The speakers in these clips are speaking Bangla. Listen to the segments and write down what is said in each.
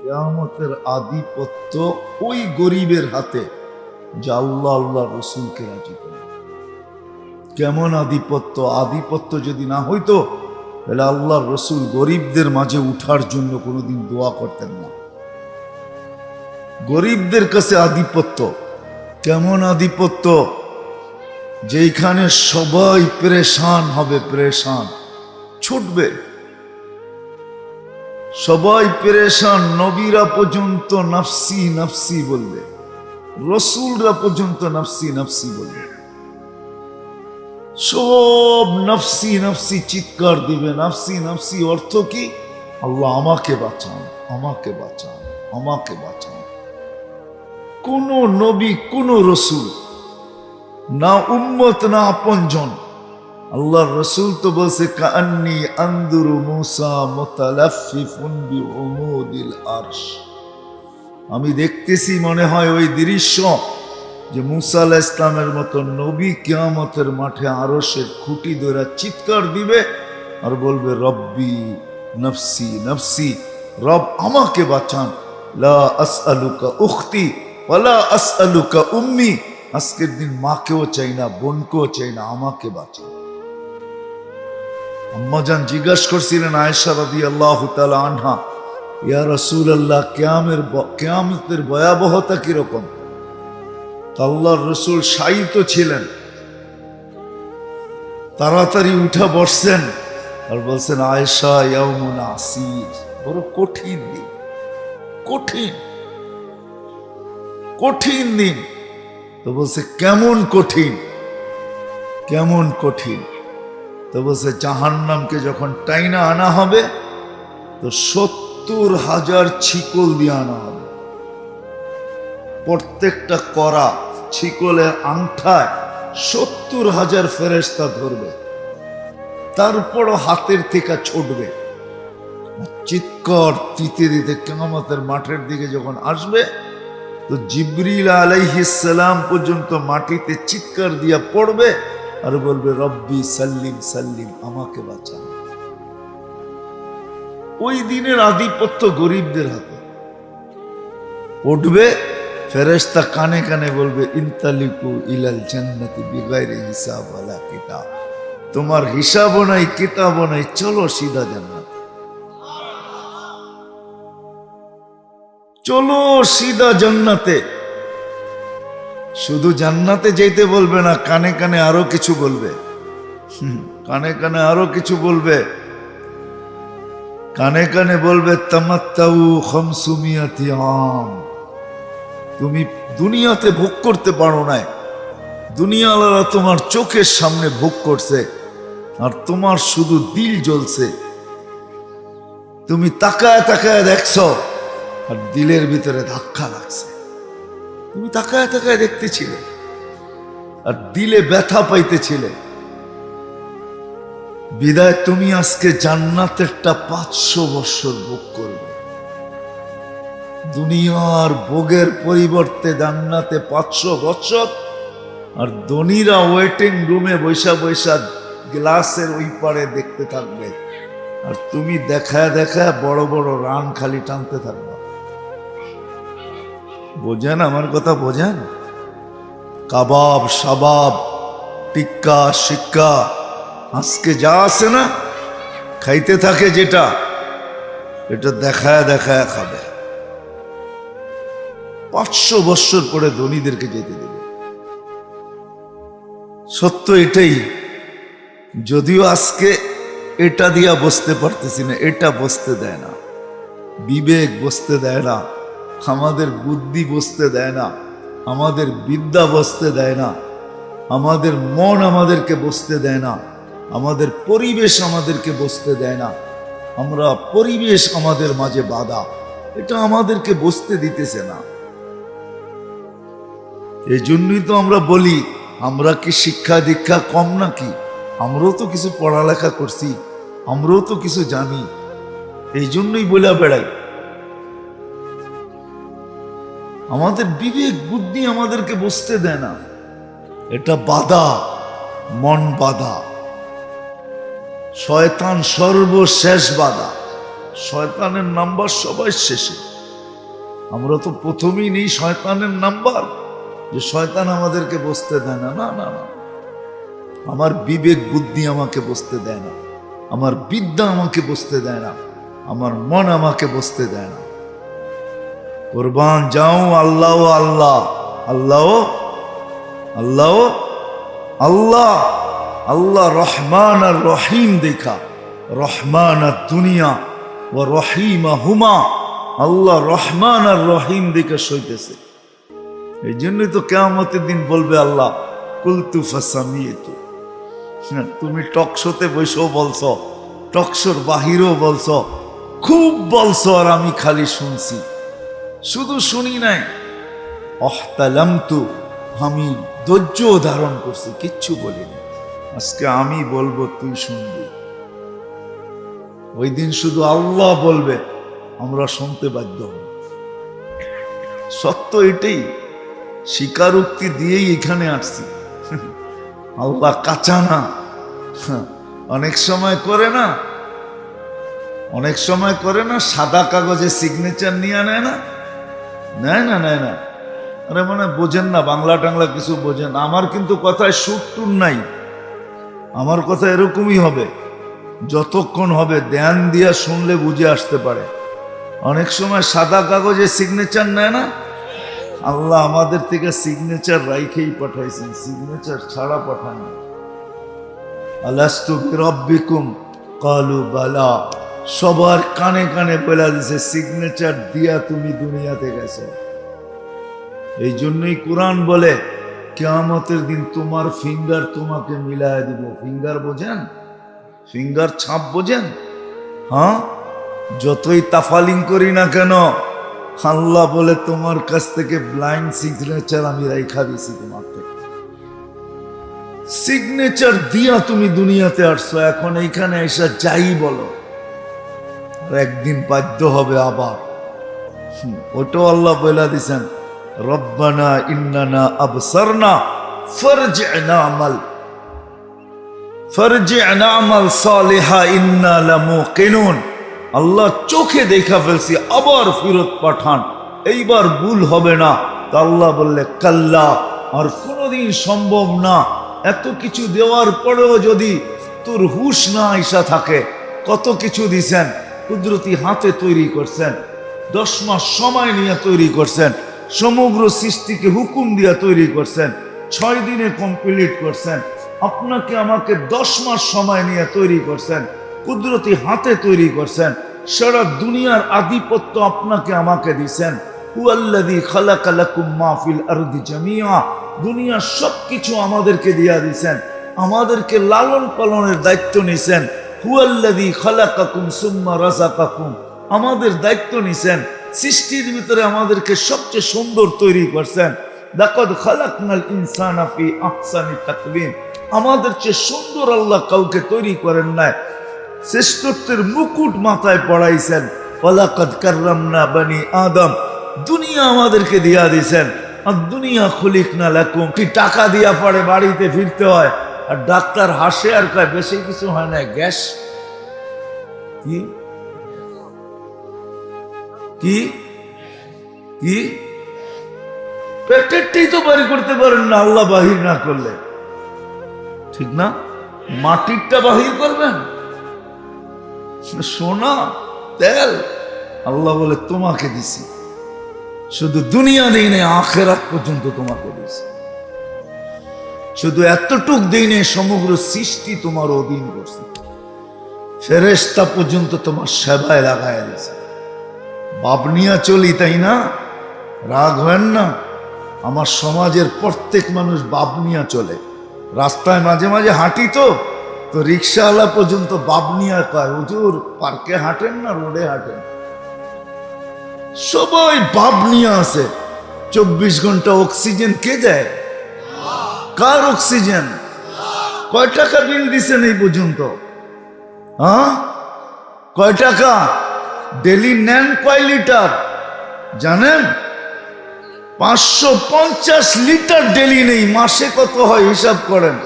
কিয়ামতের আধিপত্য ওই গরিবের হাতে যা আল্লাহ আল্লাহ রসুলকে রাজি করে। কেমন আধিপত্য? আধিপত্য যদি না হইতো তাহলে আল্লাহ রসুল গরিবদের মাঝে উঠার জন্য কোনোদিন দোয়া করতেন না। গরিবদের কাছে আধিপত্য। কেমন আধিপত্য? যেখানে সবাই পেরেশান হবে, পেরেশান ছুটবে, সবাই পেরেশান, নবীরা পর্যন্ত নাফসি নাফসি বলবে, রসুলরা পর্যন্ত নাফসি নাফসি বলবে, সব নাফসি নাফসি চিৎকার দিবে। নাফসি নাফসি অর্থ কি? আল্লাহ আমাকে বাঁচান, আমাকে বাঁচান, আমাকে বাঁচান। কোন নবী, কোন রসুল, না উম্মত না আপনজন। আল্লাহর রসুল তো বলছে কাআন্নী আনদুরু মুসা মুতালাফফিফুন বিউমুদিল আরশ, আমি দেখতেছি মনে হয় ওই দৃশ্য যে মুসা আলাইহিস ইসলামের মতো নবী কিয়ামতের মাঠে আরশের খুঁটি ধরে চিৎকার দিবে আর বলবে রব্বি নফসি নফসি, রব আমাকে বাঁচান। লা আসআলুকা উখতি ওয়ালা আসআলুকা উম্মি, আজকের দিন মাকেও চাই না, বোনকেও চাই না, আমাকে বাঁচান। আম্মাজান জিজ্ঞাসা করছিলেন আয়েশা রাদিয়াল্লাহু তাআলা আনহা, ইয়া রাসূলুল্লাহ, কিয়ামতের ভয়াবহতা কিরকম? আল্লাহর রসুল শায়িত ছিলেন, তাড়াতাড়ি উঠা বসছেন আর বলছেন আয়েশা ইয়াউমুন আসির, বড় কঠিন দিন, কঠিন কঠিন দিন। তো বলছে কেমন কঠিন, কেমন কঠিন? তো বলছে জাহান্নামকে যখন টাইনা আনা হবে তো 70,000 ছিকল দিয়ে আনা হবে। প্রত্যেকটা করা ছিকলের আংঠায় 70,000 ফেরেশতা ধরবে, তারপরও হাতের থেকে ছুটবে। চিৎকার দিতে দিতে কিয়ামতের মাঠের দিকে যখন আসবে তো জিবরিল আলাইহিস সালাম পর্যন্ত মাটিতে চিৎকার দিয়া পড়বে আর বলবে রব্বি সাল্লিম সাল্লিম, আমাকে বাঁচান। ওই দিনের আধিপত্য গরিবদের হাতে। উঠবে ফেরেশতা কানে কানে বলবে ইনতালিকু ইলাল জান্নাতি বিগাইরি হিসাব ওয়ালা কিতাব, তোমার হিসাবও নাই, কিতাবও নাই, চলো সিধা জান্নাত, চলো সিধা জান্নাতে। শুধু জান্নাতে যেতে বলবে না, কানে কানে আরো কিছু বলবে, কানে কানে আরো কিছু বলবে, কানে কানে বলবে তামাত্তাউ খামসুমিয়াতি আম, তুমি দুনিয়াতে ভোগ করতে পারো নাই, দুনিয়াওয়ালারা তোমার চোখের সামনে ভোগ করছে আর তোমার শুধু দিল জ্বলছে। তুমি তাকায় তাকায় দেখছো আর দিলের ভিতরে ধাক্কা লাগছে। তুমি তাকায় তাকায় দেখতেছিলে আর দিলে ব্যথা পাইতেছিলে। বিদায় তুমি আজকে জান্নাতেরটা 500 বছর ভোগ করবে। দুনিয়ার ভোগের পরিবর্তে জান্নাতে 500 বছর, আর ধনীরা ওয়েটিং রুমে বৈশা বৈশা গ্লাসের ওই পারে দেখতে থাকবে আর তুমি দেখায় দেখায় বড় বড় রান খালি টানতে থাকবে। বোঝেন আমার কথা? বোঝেন? কাবাব, শাবাব, টিক্কা, শিক্কা, আজকে যা আছে না খাইতে থাকে, যেটা এটা দেখায় দেখায় খাবে। 500 বছর পরে ধনীদেরকে যেতে দেবে। সত্য এটাই। যদিও আজকে এটা দিয়া বসতে পারতেছি না, এটা বসতে দেয় না, বিবেক বসতে দেয় না, আমাদের বুদ্ধি বসতে দেয় না, আমাদের বিদ্যা বসতে দেয় না, আমাদের মন আমাদেরকে বসতে দেয় না, আমাদের পরিবেশ আমাদেরকে বসতে দেয় না। আমরা পরিবেশ আমাদের মাঝে বাধা, এটা আমাদেরকে বসতে দিতেছে না। এই জন্যই তো আমরা বলি, আমরা কি শিক্ষা দীক্ষা কম নাকি? আমরাও তো কিছু পড়ালেখা করছি, আমরাও তো কিছু জানি, এই জন্যই বলে বেড়াই। আমাদের বিবেক বুদ্ধি আমাদেরকে বসতে দেয় না, এটা বাধা, মন বাধা। শয়তান সর্বশেষ বাধা, শয়তানের নাম্বার সবাই শেষে। আমরা তো প্রথমেই নেই শয়তানের নাম্বার, যে শয়তান আমাদেরকে বসতে দেয় না। না না না, আমার বিবেক বুদ্ধি আমাকে বসতে দেয় না, আমার বিদ্যা আমাকে বসতে দেয় না, আমার মন আমাকে বসতে দেয় না। কুরবান যাও আল্লাহ আল্লাহ আল্লাহ আল্লাহ আল্লাহ আল্লাহ রহমান আর রহিম দেখা, রহমান আর দুনিয়া ও রহিমা হুমা, আল্লাহ রহমান আর রহিম দেখে সইতেছে। এই জন্যই তো কিয়ামতের দিন বলবে আল্লাহ কুলতু ফাসামিতু। তুমি টকশোতে বসেও বলছো, টকশোর বাহিরেও বলছো, খুব বলছো, আর আমি খালি শুনছি। শুধু শুনি নাই, অহতালামতু, আমি ধৈর্য ধারণ করছি, কিচ্ছু বলিনি। আজকে আমি বলবো, তুই শুনবি। ওই দিন শুধু আল্লাহ বলবে, আমরা শুনতে বাধ্য হব। সত্য এটাই, স্বীকারোক্তি দিয়েই এখানে আসছি। আল্লাহ কাঁচা না। অনেক সময় করে না, অনেক সময় করে না, সাদা কাগজে সিগনেচার নিয়ে নেয় না, নেয় না, নেয় না। আরে মানে বোঝেন না, বাংলা টাংলা কিছু বোঝেন। আমার কিন্তু কথায় সুর টুর নাই, আমার কথা এরকমই হবে, যতক্ষণ হবে ধ্যান দিয়া শুনলে বুঝে আসতে পারে। অনেক সময় সাদা কাগজে সিগনেচার নেয় না, আল্লাহ আমাদের থেকে সিগনেচার রাইখেই পাঠাইছেন, সিগনেচার ছাড়া পাঠান না। আলাস্তু বিরাব্বিকুম ক্বালু বালা, সবার কানে কানে বলে দিছে, সিগনেচার দিয়া তুমি দুনিয়াতে গেছো। এই জন্যই কোরআন বলে কিয়ামতের দিন তোমার ফিঙ্গার তোমাকে মিলায় দিব। ফিঙ্গার বোঝেন? ফিঙ্গার ছাপ বোঝেন? হ্যাঁ, যতই তাফালিং করি না কেন, আল্লাহ বলে তোমার কাছ থেকে ব্লাইন্ড সিগনেচার আমি রাইখা দিছি তোমার থেকে। সিগনেচার দিয়া তুমি দুনিয়াতে আসছো, এখন এইখানে এসে যাই বলো, একদিন বাধ্য হবে আবার। ওটাও আল্লাহ বলে দিছেন, রব্বানা ইন্নানা আবসারনা ফারজি'না আমাল, ফারজি'না আমাল সালিহা ইন্না লামুকিনুন। আল্লাহ চোখে দেখা ফেলছি, আবার ফেরত পাঠান, এইবার ভুল হবে না। তা আল্লাহ বললে কাল্লা, আর কোনোদিন সম্ভব না। এত কিছু দেওয়ার পরেও যদি তোর হুশ না আইসা থাকে, কত কিছু দিছেন, কুদরতি হাতে তৈরি করছেন, 10 মাস সময় নিয়ে তৈরি করছেন, সমগ্র সৃষ্টিকে হুকুম দিয়া তৈরি করছেন, 6 দিনে কমপ্লিট করছেন। আপনাকে আমাকে 10 মাস সময় নিয়ে তৈরি করছেন, কুদরতি হাতে তৈরি করছেন, সারা দুনিয়ার আধিপত্য আপনাকে আমাকে দিছেন। হুয়াল্লাযী খালাকা লাকুম মা ফিল আরদি জামিআ, দুনিয়ার সবকিছু আমাদেরকে দিয়া দিছেন, আমাদেরকে লালন পালনের দায়িত্ব নিছেন। হুয়াল্লাযী খালাকাকুম সুম্মা রাযাকাকুম, আমাদের দায়িত্ব নিছেন, সৃষ্টির ভিতরে আমাদেরকে সবচেয়ে সুন্দর তৈরি করছেন। লাকাদ খালাকনাল ইনসানা ফি আহসানি তাকওয়িম, আমাদের চেয়ে সুন্দর আল্লাহ কাউকে তৈরি করেন নাই। শ্রেষ্ঠত্বের মুকুট মাথায় পড়াইছেন। ওয়ালাকাদ কাররামনা বানি আদম, দুনিয়া আমাদেরকে দিয়া দিয়েছেন। আর দুনিয়া খুলিকনা লাকুম, কি টাকা দিয়া পড়ে বাড়িতে ফিরতে হয়, আর ডাক্তার হাসে আর কয় বেশি কিছু হয় না, গ্যাস। কি কি কি পেটেরটাই তো বাড়ি করতে পারেন না আল্লাহ বাহির না করলে, ঠিক না? মাটিরটা বাহির করবেন, সোনা তেল আল্লাহ বলে তোমাকে দিছি, শুধু দুনিয়া দেই নেই, আখিরাত পর্যন্ত তোমাকে দিছি। শুধু এতটুক দেই নেই, সমগ্র সৃষ্টি তোমার অধীন করছে, ফেরেশতা পর্যন্ত তোমার সেবায় লাগায় দিছে। বাবনিয়া চলি, তাই না? রাগ হয় না? আমার সমাজের প্রত্যেক মানুষ বাবনিয়া চলে, রাস্তায় মাঝে মাঝে হাঁটি তো রিক্সাওয়ালা পর্যন্ত বাবনিয়া কয়, হুজুর পার্কে হাঁটেন না রোডে হাঁটেন? সবাই বাবনিয়া আছে। 24 ঘন্টা অক্সিজেন কে দেয়? কার অক্সিজেন? কয় টাকা বিল দিছেন এই পর্যন্ত? হ্যাঁ, কয় টাকা? ডেলি নেন কয় লিটার জানেন? 550 লিটার ডেলি নেই, মাসে কত হয় হিসাব করেন।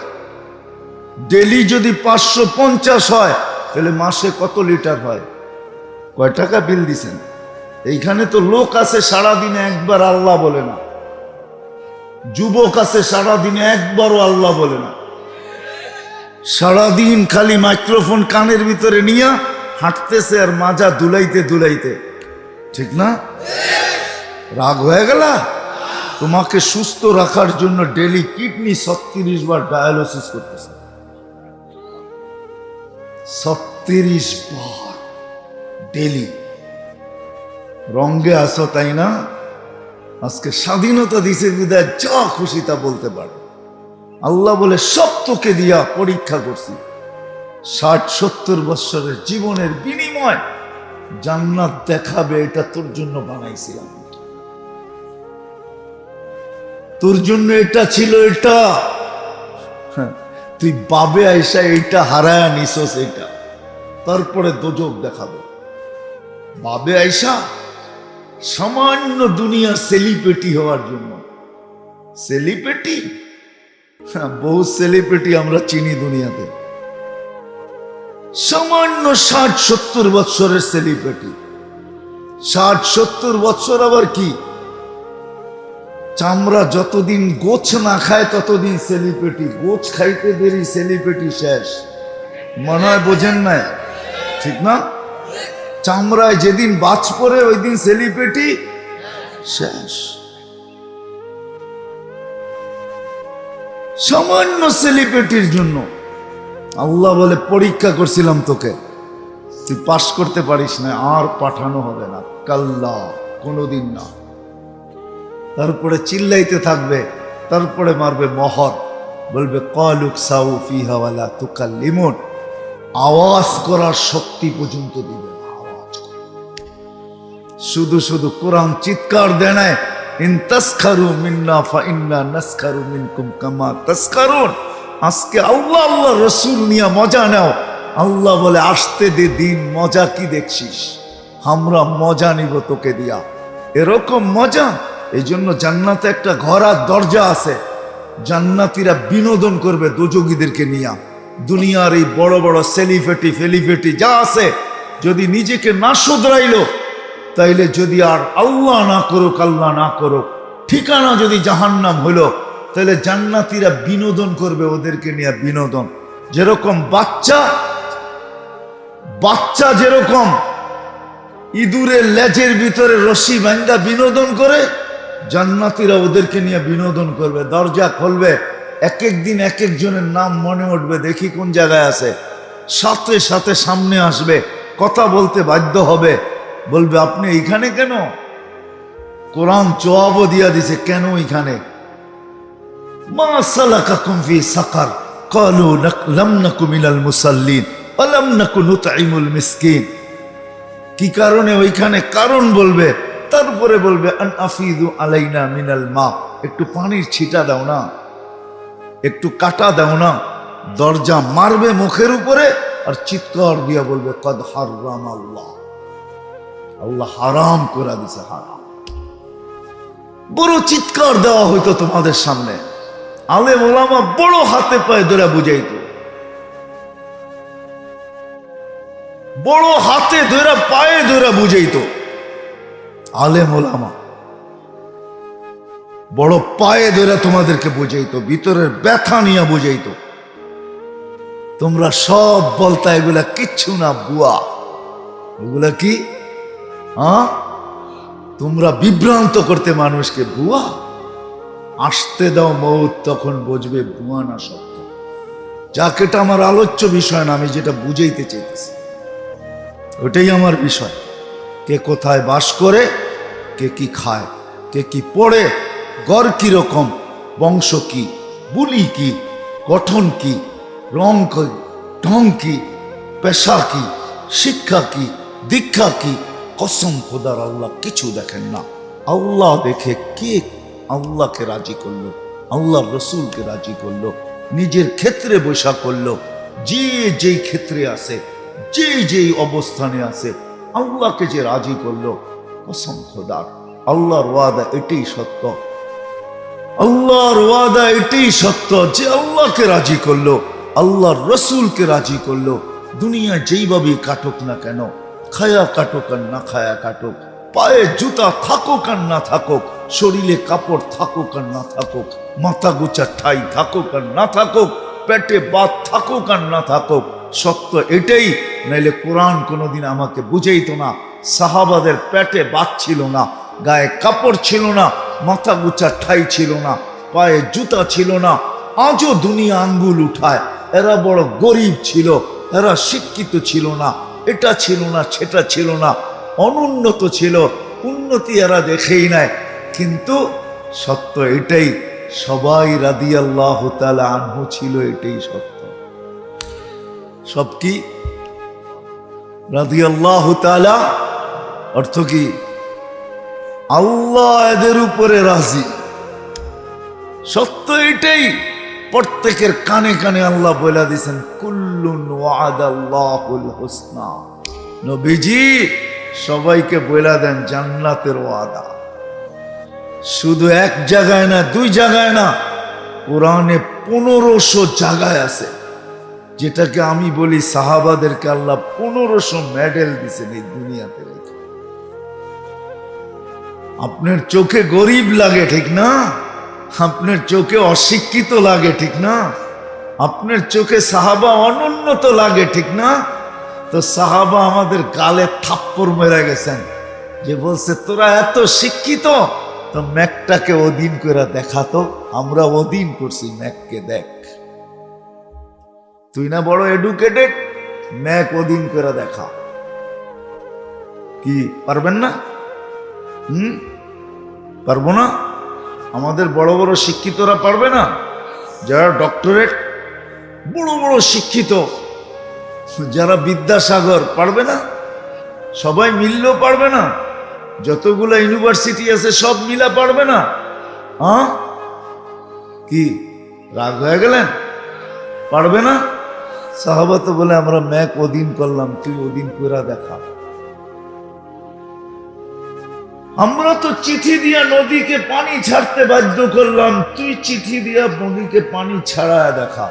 ডেলি যদি 550 হয়, তাহলে মাসে কত লিটার হয়? কয় টাকা বিল দিছেন? এইখানে তো লোক আছে সারাদিনে একবার আল্লাহ বলে না, যুবক আছে সারাদিনে একবারও আল্লাহ বলে না, সারাদিন খালি মাইক্রোফোন কানের ভিতরে নিয়ে হাঁটতেছে আর মাজা দুলাইতে দুলাইতে। ঠিক না? রাগ হয়ে গেল? তোমাকে সুস্থ রাখার জন্য ডেলি কিডনি 36 বার ডায়ালিসিস করতেছে, 36 বার ডেলি। রঙ্গে আসো তাই না? আজকে স্বাধীনতা দিছে বিদায় যা খুশি তা বলতে পারে। আল্লাহ বলে সব তোকে দিয়া পরীক্ষা করছি, 60-70 বছরের জীবনের বিনিময় জান্নাত দেখাবে, এটা তোর জন্য বানাইছিলাম, তোর জন্য এটা ছিল। এটা তুই বাবে আইসা এইটা হারায়া নিছস, এটা তারপরে দোজক দেখাবে। বাবে আইসা সামান্য দুনিয়া সেলিব্রিটি হওয়ার জন্য, সেলিব্রিটি, বহু সেলিব্রিটি আমরা চিনি দুনিয়াতে, সামান্য 60-70 বছরের সেলিব্রিটি। 60-70 বছর আবার কি, চামড়া যতদিন গোছ না খায় ততদিন সেলিব্রিটি, গোছ খাইতে দেরি সেলিব্রিটি শেষ। মনে হয় বোঝেন না? ঠিক না? চামড়ায় যেদিন বাজ পড়ে ওই দিন সেলিব্রিটি শেষ। সামান্য সেলিব্রিটির জন্য আল্লাহ বলে পরীক্ষা করছিলাম তোকে, তুই পাস করতে পারিস না, আর পাঠানো হবে না, কাল্লা, কোনোদিন না। তারপরে চিল্লাইতে থাকবে, তারপরে মারবে মোহর, বলবে কালুক সাউ ফিহা ওয়ালা তুকাল্লিমুন, আওয়াজ করার শক্তি পর্যন্ত দিবে না। আওয়াজ শুধু শুধু কোরআন চিৎকার দেয় না, ইন তাসখারু মিন্না ফা ইন্না নাসখারু মিনকুম কামা তাসখারুন। আজকে আল্লাহ আল্লাহ রসুল নিয়ে মজা নাও। আল্লাহ বলে আসতে দে দিন, মজা কি দেখছিস, আমরা মজা নিব তোকে দিয়া। এরকম মজা। এই জন্য জান্নাতে একটা ঘর আর দরজা আছে, জান্নাতীরা বিনোদন করবে দোজগীদেরকে নিয়ে। দুনিয়ার এই বড় বড় সেলিফেটি ফেলিফেটি যা আছে, যদি নিজেকে না শুধরাইলো, তাইলে যদি আর আল্লাহ না করুক, আল্লাহ না করুক, ঠিকানা যদি জাহান্নাম হলো, তাহলে জান্নাতীরা বিনোদন করবে ওদেরকে নিয়ে। বিনোদন যেরকম বাচ্চা যেরকম ইঁদুরের লেজের ভিতরে রশি বাঁধা বিনোদন করে, জান্নাতীরা ওদেরকে নিয়ে বিনোদন করবে। দরজা খুলবে, এক এক দিন এক একজনের নাম মনে উঠবে, দেখি কোন জায়গায় আছে, সাথে সাথে সামনে আসবে, কথা বলতে বাধ্য হবে, বলবে আপনি এইখানে কেন? কোরআন জবাবও দিয়া দিছে, কেন এইখানে? মা সালাকাকুম ফি সাকার ক্বালু লাম নাকু মিনাল মুসাল্লিন ওয়া লাম নাকু নুতঈমুল মিসকিন। কি কারণে ওইখানে কারণ বলবে, তারপরে বলবে আন আফিদু আলাইনা মিনাল মা, একটু পানির ছিটা দাও না, একটু কাটা দাও না। দরজা মারবে মুখের উপরে আর চিৎকার দিয়া বলবে কদ হারাম আল্লাহ, আল্লাহ হারাম করে দিছে, হারাম। বড় চিৎকার দেওয়া হইতো তোমাদের সামনে, আলেম ওলামা বড় হাতে পায়ে ধরে বুঝাইতো, বড় হাতে ধরে পায়ে ধরে বুঝাইতো। আলেম ওলামা বড় পায়ে ধরে তোমাদেরকে বুঝাইতো, ভিতরের ব্যথা নিয়ে বুঝাইতো। তোমরা সব বলতা এগুলা কিচ্ছু না, বুয়া। এগুলা কি? তোমরা বিভ্রান্ত করতে মানুষকে, বুয়া। আসতে দাও মৌত, তখন বুঝবে বুয়া না সত্য। যাকেটা আমার আলোচ্য বিষয় না, আমি যেটা বুঝাইতে চাইতেছি ওটাই আমার বিষয়। কে কোথায় বাস করে, কে কি খায়, কে কি পড়ে, গড় কি রকম, বংশ কি, বুলি কি, গঠন কি, রং কি, ঢং কি, পেশা কি, শিক্ষা কি, দীক্ষা কি। কসম খোদার, আল্লাহ কিছু দেখেন না। আল্লাহ দেখে কে আল্লাহকে রাজি করলো, আল্লাহ রসুলকে রাজি করলো, নিজের ক্ষেত্রে বৈশা করলো। যে যেই ক্ষেত্রে আছে, যে যেই অবস্থানে আছে, আল্লাহকে যে রাজি করলো, কসম খোদার, আল্লাহর ওয়াদা এটাই সত্য। আল্লাহর ওয়াদা এটাই সত্য যে আল্লাহকে রাজি করলো, আল্লাহর রসুলকে রাজি করলো। দুনিয়া যেইভাবে কাটুক না কেন, খায়া কাটুক আর না খায়া কাটুক, পায়ে জুতা থাকুক আর না থাকুক, শরীরে কাপড় থাকুক আর না থাকুক, মাথা গোছা ঠাই থাকুক আর না থাকুক, পেটে বাত থাকুক আর না থাকুক, সত্য এটাই। নাইলে কোরআন কোনোদিন আমাকে বুঝাইতো না। সাহাবাদের পেটে বাত ছিল না, গায়ে কাপড় ছিল না, মাথা গোছা ঠাই ছিল না, পায়ে জুতা ছিল না, আজও দুনিয়া আঙ্গুল উঠায়। এরা বড় গরিব ছিল, এরা শিক্ষিত ছিল না, এটা ছিল না সেটা ছিল না, অনুন্নত ছিল, উন্নতি এরা দেখেই নাই। কিন্তু সত্য এটাই, সবাই রাদিয়াল্লাহু তাআলা আনহু ছিল, এটাই সত্য। সব কি রাদিয়াল্লাহু তাআলা অর্থ কি? আল্লাহ এদের উপরে রাজি। সত্য এটাই। প্রত্যেকের কানে কানে আল্লাহ বলে দিয়েছেন, কুল্লুন ওয়াদাল্লাহুল হুসনা। নবীজি সবাইকে বলে দেন জান্নাতের ওয়াদা। শুধু এক জায়গায় না, দুই জায়গায় না, কোরআনে 1500 জায়গায় আছে, যেটাকে আমি বলি সাহাবাদেরকে আল্লাহ 1500 মেডেল দিয়েছেন এই দুনিয়াতে রেখে। আপনার চোখে গরিব লাগে ঠিক না, আপনার চোখে অশিক্ষিত লাগে ঠিক না, আপনার চোখে সাহাবা অনুন্নত লাগে ঠিক না, তো সাহাবা আমাদের গালে থাপ্পড় মেরে গেছেন, যে বলছে তোরা এত শিক্ষিত, তো ম্যাকটাকে অধীন করে দেখাতো, আমরা অধীন করছি ম্যাককে, দেখ তুই না বড় এডুকেটেড, ম্যাক অধীন করে দেখা। কি পারবেন না? পারবো না? আমাদের বড় বড় শিক্ষিতরা পারবে না? যারা ডক্টরেট, বড় বড় শিক্ষিত, যারা বিদ্যাসাগর, পারবে না? সবাই মিললেও পারবে না? যতগুলো ইউনিভার্সিটি আছে সব মিলা পারবে না? হ্যাঁ, কি রাগ হয়ে গেলেন? পারবে না? সাহাবা তো বলে আমরা ম্যাক অধীন করলাম, তুই অধীন করে দেখা। আমরা তো চিঠি দিয়া নদীকে পানি ছাড়তে বাধ্য করলাম, তুই চিঠি দিয়া নদীকে পানি ছাড়ায় দেখা।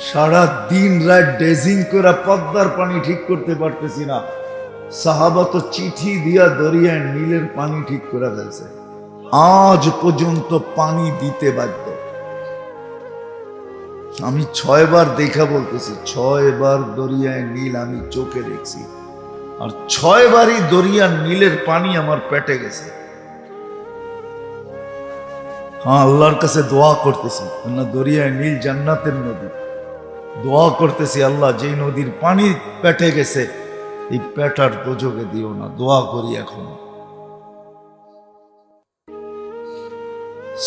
সারা দিন রাত ড্রেজিং করে পদ্মার পানি ঠিক করতে পারতেছি না, সাহাবা তো চিঠি দিয়া দরিয়ায় নীলের পানি ঠিক করে ফেলছে, আজ পর্যন্ত পানি দিতে বাধ্য। আমি 6 বার দেখা বলতেছি, 6 বার দরিয়ায় নীল আমি চোখে দেখছি, আর 6 বারই দরিয়ার নীলের পানি আমার পেটে গেছে। হ্যাঁ, আল্লাহর কাছে দোয়া করতেছি, না দরিয়ায় নীল জান্নাতের নদী, দোয়া করতেছি আল্লাহ যেই নদীর পানি পেটে গেছে এই পেটার দোজকে দিও না, দোয়া করি এখন।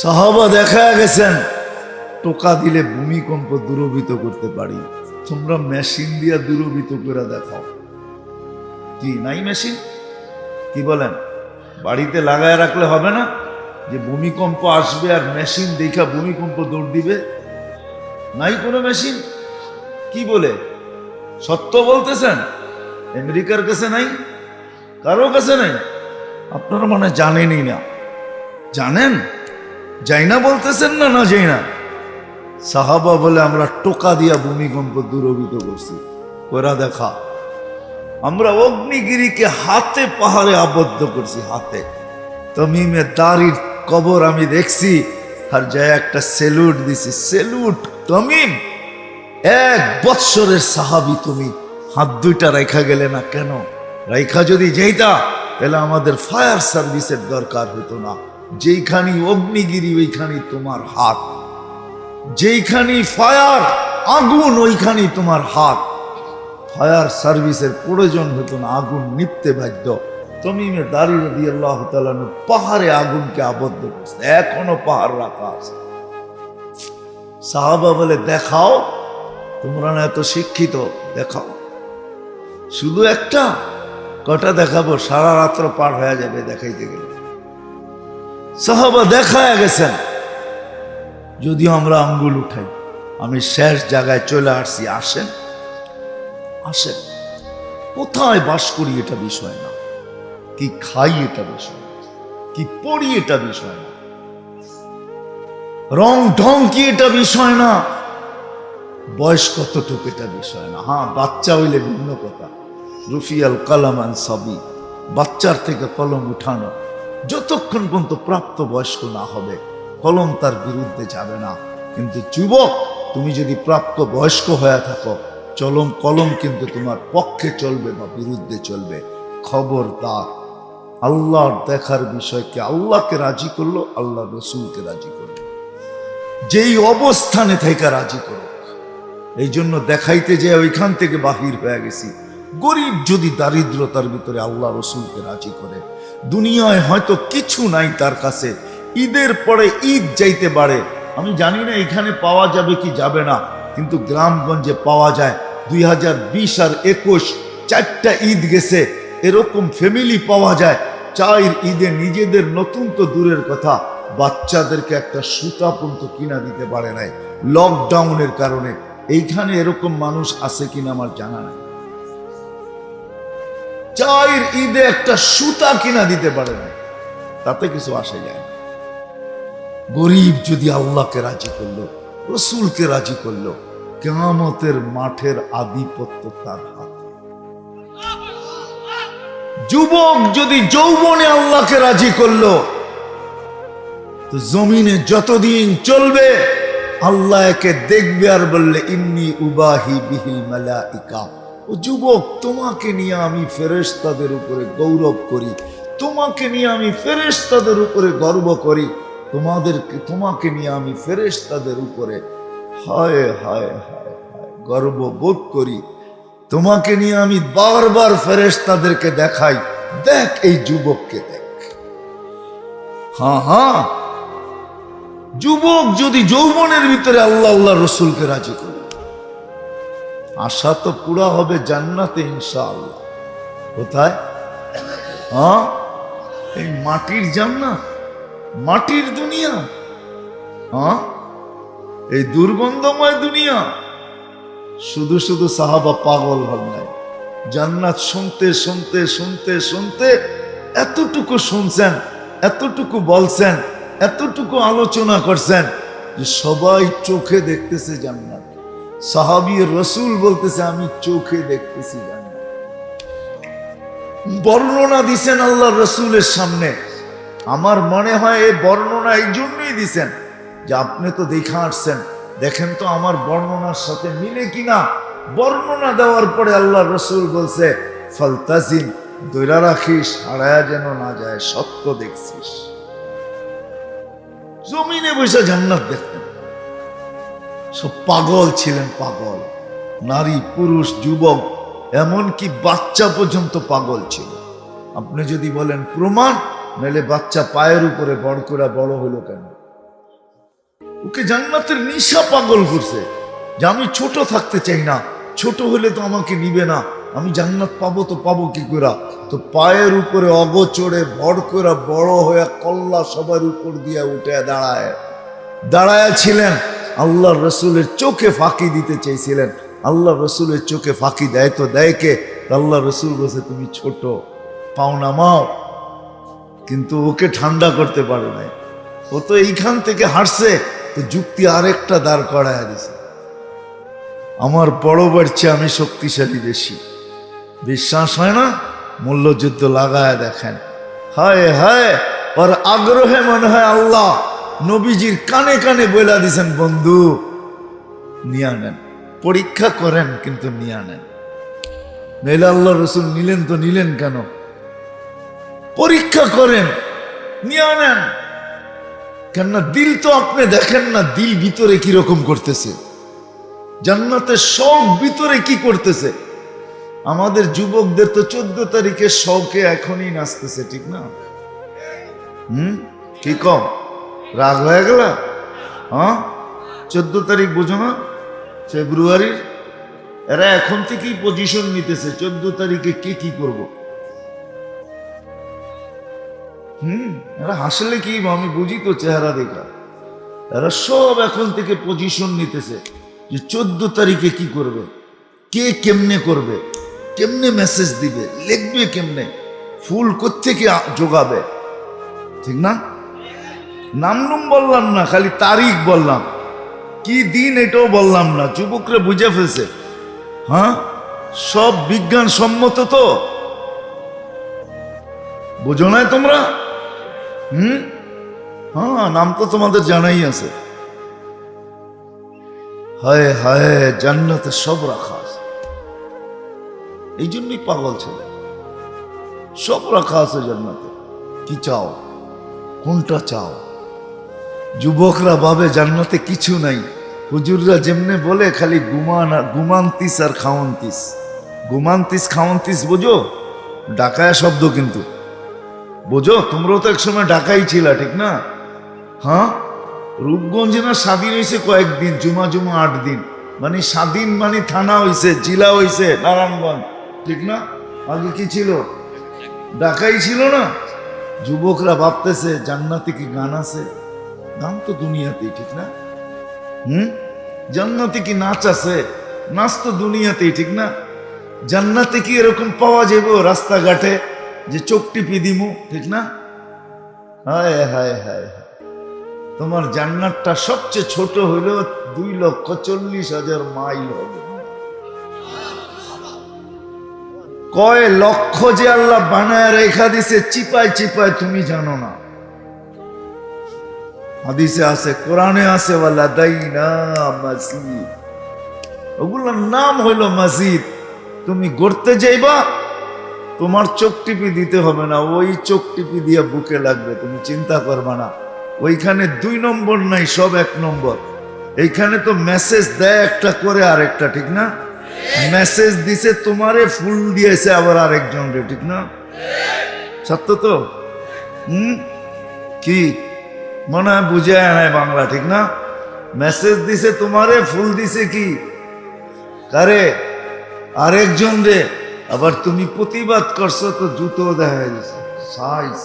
সাহাবা দেখা গেছেন টোকা দিলে ভূমিকম্প দূরভূত করতে পারি, তোমরা মেশিন দিয়া দূরভূত করে দেখাও। কি নাই মেশিন? কি বলেন? বাড়িতে লাগায় রাখলে হবে না যে ভূমিকম্প আসবে আর মেশিন দেখা ভূমিকম্প দৌড় দিবে? নাই কোনো মেশিন। কি বলে? সত্য বলতেছেন? আমেরিকার কাছে নাই, কারো কাছে নাই, আপনারা মানে জানেনই না। জানেন? যাই না বলতেছেন না, না যাই না। সাহাবা বলে আমরা টোকা দিয়া ভূমিকম্প দূরভূত করছি, করা দেখা। আমরা অগ্নিগিরিকে হাতে পাহাড়ে আবদ্ধ করছি, হাতে। তমিমে দারির কবর আমি দেখছি, আর যায় একটা সেলুট দিছি, সেলুট তমিম, 1 বৎসরের সাহাবী তুমি, হাত দুইটা রেখা গেলে না কেন? রেখা যদি যেইতা তাহলে আমাদের ফায়ার সার্ভিসের দরকার হতো না। যেইখানি অগ্নিগিরি ওইখানি তোমার হাত, যেইখানি ফায়ার আগুন ওইখানি তোমার হাত। ফায়ার সার্ভিসের প্রয়োজন হতো না, আগুন নিপতে বাধ্য। তমিমে দাঁড়িয়ে রাদিয়াল্লাহু তাআলা পাহাড়ে আগুনকে আবদ্ধ করছে, এখনো পাহাড় রাখা আছে। সাহাবা বলে দেখাও, তোমরা না এত শিক্ষিত, দেখাও। শুধু একটা, কটা দেখাবো? সারা রাত্র পার হয়ে যাবে দেখাইতে গেলে। সাহাবা দেখায় গেছেন, যদিও আমরা আঙ্গুল উঠাই। আমি শেষ জায়গায় চলে আসছি, আসেন আসেন। কোথায় বাস করি এটা বিষয় না, কি খাই এটা বিষয় না, কি পড়ি এটা বিষয় না, রং ঢং কি এটা বিষয় না, বয়স কতটুকু এটা বিষয় না। হ্যাঁ, বাচ্চা হইলে ভিন্ন কথা। রুফিয়াল কালামান সবই, বাচ্চার থেকে কলম উঠানো, যতক্ষণ পর্যন্ত প্রাপ্ত বয়স্ক না হবে কলম তার বিরুদ্ধে যাবে না। কিন্তু যুবক, তুমি যদি প্রাপ্ত বয়স্ক হয়ে থাকো, কলম কিন্তু তোমার পক্ষে চলবে বা বিরুদ্ধে চলবে। খবরদার, আল্লাহর দেখার বিষয়কে আল্লাহকে রাজি করলো, আল্লাহ রসুলকে রাজি করলো, যেই অবস্থানে থেকে রাজি করো। এই জন্য দেখাইতে যে ওইখান থেকে বাহির হয়ে গেছি। গরিব যদি দারিদ্রতার ভিতরে আল্লাহ রসুলকে রাজি করে, দুনিয়ায় হয়তো কিছু নাই তার কাছে, ঈদের পরে ঈদ যাইতে পারে, আমি জানি না এখানে পাওয়া যাবে কি যাবে না, কিন্তু গ্রামগঞ্জে পাওয়া যায়। 2020 আর 21 4টা ঈদ গেছে, এরকম ফ্যামিলি পাওয়া যায় 4 ঈদে নিজেদের নতুন তো দূরের কথা, বাচ্চাদেরকে একটা সুতা পর্যন্ত কিনা দিতে পারে নাই লকডাউনের কারণে। এইখানে এরকম মানুষ আছে কিনা আমার জানা নাই। 4 ঈদে একটা সুতা কিনা দিতে পারে না, তাতে কিছু আসে যায় না। গরিব যদি আল্লাহকে রাজি করলো, রসুলকে রাজি করলো, কিয়ামতের মাঠের আধিপত্য তার হাতে। যুবক যদি যৌবনে আল্লাহকে রাজি করলো, তো জমিনে যতদিন চলবে আল্লাহ একে দেখবে আর বললে ইন্নী উবাহি বিহিল মালাইকা, ও যুবক, তোমাকে নিয়ে আমি ফেরেশতাদের উপরে গৌরব করি, তোমাকে নিয়ে আমি ফেরেশতাদের উপরে গর্ব করি, তোমাকে নিয়ে আমি ফেরেশতাদের উপরে হায় হায় হায় হায় গর্ব বোধ করি, তোমাকে নিয়ে আমি বারবার ফেরেশতাদেরকে দেখাই, দেখ এই যুবককে দেখ। হ্যাঁ, যুবক যদি যৌবনের ভিতরে আল্লাহ আল্লাহ রসুলকে রাজি করে, আশা তো পুরা হবে জান্নাতে ইনশাআল্লাহ। কোথায়? এই মাটির জান্নাত, মাটির দুনিয়া, এই দুর্গন্ধময় দুনিয়া। শুধু শুধু সাহাবা পাগল হন নাই, জান্নাত শুনতে শুনতে শুনতে শুনতে এতটুকু শুনছেন, এতটুকু বলছেন, এতটুকু আলোচনা করছেন যে সবাই চোখে দেখতেছে জান্নাত। সাহাবী রসুল বলতেছে আমি চোখে দেখতেছি জান্নাত। বর্ণনা দিছেন আল্লাহ রসুলের সামনে। আমার মনে হয় এই বর্ণনা এই জন্যই দিছেন যে আপনি তো দেখা আসছেন, দেখেন তো আমার বর্ণনার সাথে মিলে কিনা। বর্ণনা দেওয়ার পরে আল্লাহ রসুল বলছে ফালতাজিম, দৈরা রাখিস, হারায়া যেন না যায়, সত্য দেখছিস। জমিনে বসে জান্নাত দেখতেন, সব পাগল ছিলেন, পাগল, নারী পুরুষ যুবক এমনকি বাচ্চা পর্যন্ত পাগল ছিল। আপনি যদি বলেন প্রমাণ, নাহলে বাচ্চা পায়ের উপরে বড় করে বড় হলো কেন? ওকে জান্নাতের নিশা পাগল করছে যে আমি ছোট থাকতে চাই না, ছোট হলে তো আমাকে নিবে না, আমি জান্নাত পাবো তো পাবো কি করে? তো পায়ের উপরে অগোচরে ভর করে বড় হয়ে কল্লা সবার উপর দিয়ে উঠে দাঁড়ায় ছিলেন। আল্লাহ রসুলের চোখে ফাঁকি দিতে চাইছিলেন, আল্লাহ রসুলের চোখে ফাঁকি দেয় তো দেয় কে? আল্লাহ রসুল বলছে তুমি ছোট, পাও নামাও। কিন্তু ওকে ঠান্ডা করতে পারে নাই, ও তো এইখান থেকে হারছে, তো যুক্তি আরেকটা দাঁড় করায় দিছে, আমার বড় বাড়ছে, আমি শক্তিশালী বেশি। বিশ্বাস হয় না? মল্লযুদ্ধ লাগায় দেখেন। হায় হায়, ওর আগ্রহে মনে হয় আল্লাহ নবীজির কানে কানে বলে দিছেন বন্ধু নিয়ে নেন, পরীক্ষা করেন কিন্তু নিয়ে নেন। নইলে আল্লাহ রসুল নিলেন তো নিলেন কেন? পরীক্ষা করেন, নিয়ে নেন। কেননা দিল তো আপনি দেখেন না, দিল ভিতরে কিরকম করতেছে, জান্নাতের শখ ভিতরে কি করতেছে। আমাদের যুবকদের তো 14 তারিখে শখে এখনই নাচতেছে, ঠিক না? কি কম রাগ হয়ে গেল? 14 তারিখ বুঝো না, ফেব্রুয়ারির, এরা এখন থেকেই পজিশন নিতেছে 14 তারিখে কে কি করব। এরা হাসলে কি, আমি বুঝি তো চেহারা দেখা, এরা সব এখন থেকে পজিশন নিতেছে যে 14 তারিখে কি করবে, কে কেমনে করবে, কেমনে মেসেজ দিবে, লিখবে কেমনে, ফুল কোত্থেকে জোগাবে, ঠিক না? নামনুম বললাম না, খালি তারিখ বললাম, কি দিন এটাও বললাম না। যুবকরা বুঝে ফেলছে, সব বিজ্ঞান সম্মত তো। বুঝো না তোমরা? হ্যাঁ, নাম তো তোমাদের জানাই আছে। হায় হায়, জান্নাতে সব রাখা আছে। এই জন্যই পাগল ছেলে, সব রাখা আছে জান্নাতে। কি চাও? কোনটা চাও? যুবকরা ভাবে জান্নাতে কিছু নাই। হুজুররা যেমনে বলে খালি ঘুমান্তিস আর খাওয়ান্তিস। ঘুমান্তিস খাওয়ান্তিস বোঝো? ডাকায় শব্দ কিন্তু, বোঝো? তোমরাও তো একসময় ডাকাই ছিল, ঠিক না? হ্যাঁ, রূপগঞ্জে না স্বাধীন হয়েছে কয়েকদিন, জুমা 8 দিন। মানে স্বাধীন মানে থানা হয়েছে, জেলা হয়েছে নারায়ণগঞ্জ, ঠিক না? আগে কি ছিল? ডাকাই ছিল না? যুবকরা ভাবতেছে জান্নাতে কি গান আছে? গান তো দুনিয়াতেই, ঠিক না? জান্নাতে কি নাচ আছে? নাচ তো দুনিয়াতেই, ঠিক না? জান্নাতে কি এরকম পাওয়া যাবে রাস্তাঘাটে যে চোখ টিপি দিমু, ঠিক না? হায় হায় হায়, তোমার জান্নাতটা সবচেয়ে ছোট হইল 2,40,000 মাইল হবে। কয় লক্ষ যে আল্লাহ বানায় রেখা দিছে চিপায় চিপায়, তুমি জানো না। হাদিসে আছে, কোরআনে আছে, ওয়ালাদাইনা মসজিদ, ওগুলোর নাম হইল মসজিদ। তুমি গড়তে যাইবা, তোমার চোখ টিপি দিতে হবে না, ওই চোখ টিপি দিয়ে বুকে লাগবে, তুমি চিন্তা করবা না। ওইখানে 2 নম্বর নাই, সব 1 নম্বর। এইখানে তো মেসেজ দেয় একটা করে আরেকটা, ঠিক না? মেসেজ দিছে তোমারে, ফুল দিয়েছে আবার আরেকজন রে, ঠিক না? সত্য তো? কি মনে হয় বুঝে নাই বাংলা, ঠিক না? মেসেজ দিছে তোমারে, ফুল দিছে কি কারে? আরেকজন রে। আবার তুমি প্রতিবাদ করছো তো জুতো দেখা গেছে সাইজ,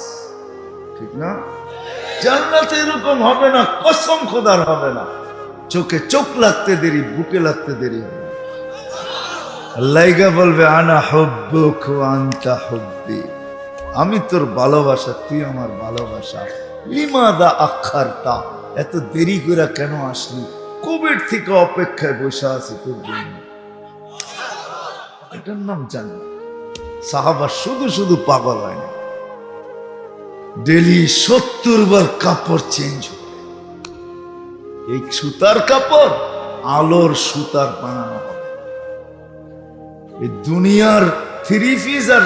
ঠিক না? জান্নাতে এরকম হবে না, কসম খোদার হবে না। চোখে চোখ লাগতে দেরি, বুকে লাগতে দেরি হবে। আল্লাহইগা বলবে আনা হুব্বুক ওয়া আনতা হুব্বি, আমি তোর ভালোবাসা, তুই আমার ভালোবাসা। লিমাদা আখারতা, এত দেরি করে কেন আসলি? কোভিড থেকে অপেক্ষায় বসে আছি তোর জন্য। এটার নাম জান্নাত। সাহাবা শুধু শুধু পাগল হয় না, ডেলি 70 বার কাপড় চেঞ্জ হয়। এই সুতার কাপড় আলোর সুতার বানানো হবে। এই দুনিয়ার 3 পিস আর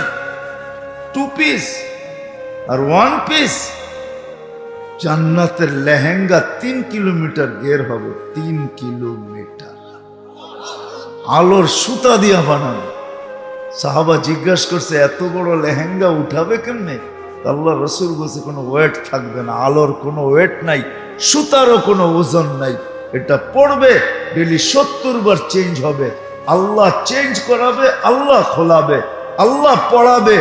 2 পিস আর 1 পিস, জান্নাতের লেহেঙ্গা 3 কিলোমিটার গের হবে, 3 কিলোমিটার আলোর সুতা দিয়া বানানো। সাহাবা জিজ্ঞাসা করছে এত বড় লেহেঙ্গা উঠাবে কেমনে? আল্লাহ রসুল বলছে কোনো ওয়েট থাকবে না, আলোর কোনো ওয়েট নাই, সুতারও কোনো ওজন নাই। এটা পড়বে ডেলি 70 বার চেঞ্জ হবে। আল্লাহ চেঞ্জ করাবে, আল্লাহ খোলাবে, আল্লাহ পড়াবে,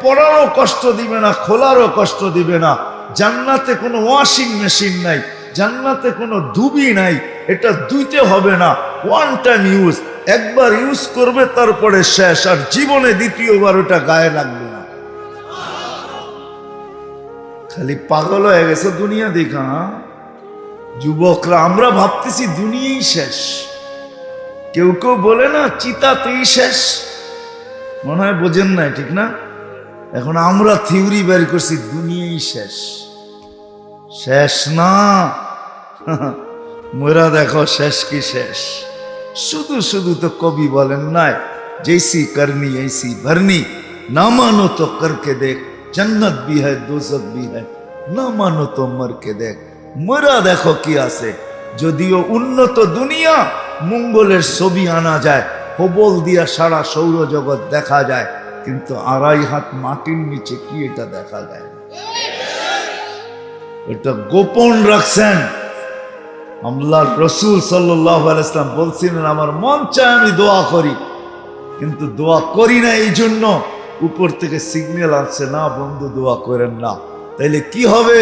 পড়ারও কষ্ট দিবে না, খোলারও কষ্ট দিবে না। জান্নাতে কোনো ওয়াশিং মেশিন নাই, জান্নাতে কোনো ধুবি নাই, এটা ধুইতে হবে না, 1 টাইম ইউজ, একবার ইউজ করবে তারপরে শেষ, আর জীবনে দ্বিতীয়বার ওটা গায়ে লাগবে না। খালি পাগল হয়ে গেছে দুনিয়া দেখা। যুবকরা আমরা ভাবতেছি দুনিয়াই শেষ। কেউ কেউ বলে না চিতাতেই শেষ, মনে হয় বোঝেন নাই, ঠিক না? এখন আমরা থিওরি বের করছি দুনিয়াই শেষ। শেষ না, মোরা দেখো শেষ কি শেষ। শুধু শুধু তো কবি বলেন নাই, জैसी करनी ऐसी भरनी, ना मानो तो करके देख, जन्नत भी है दोजख भी है, ना मानो तो मर के देख। মোরা দেখো কি আছে। যদিও উন্নত দুনিয়া, মঙ্গলের ছবি আনা যায়, হবল দিয়া সারা সৌরজগৎ দেখা যায়, কিন্তু 2.5 হাত মাটির নিচে কি এটা দেখা যায়? এটা গোপন রাখছেন। আল্লাহর রাসূল সাল্লাল্লাহু আলাইহি ওয়াসাল্লাম বলছিলেন আমার মন চায় আমি দোয়া করি, কিন্তু দোয়া করি না, এই জন্য উপর থেকে সিগন্যাল আসছে না বন্ধু দোয়া করেন না। তাইলে কি হবে?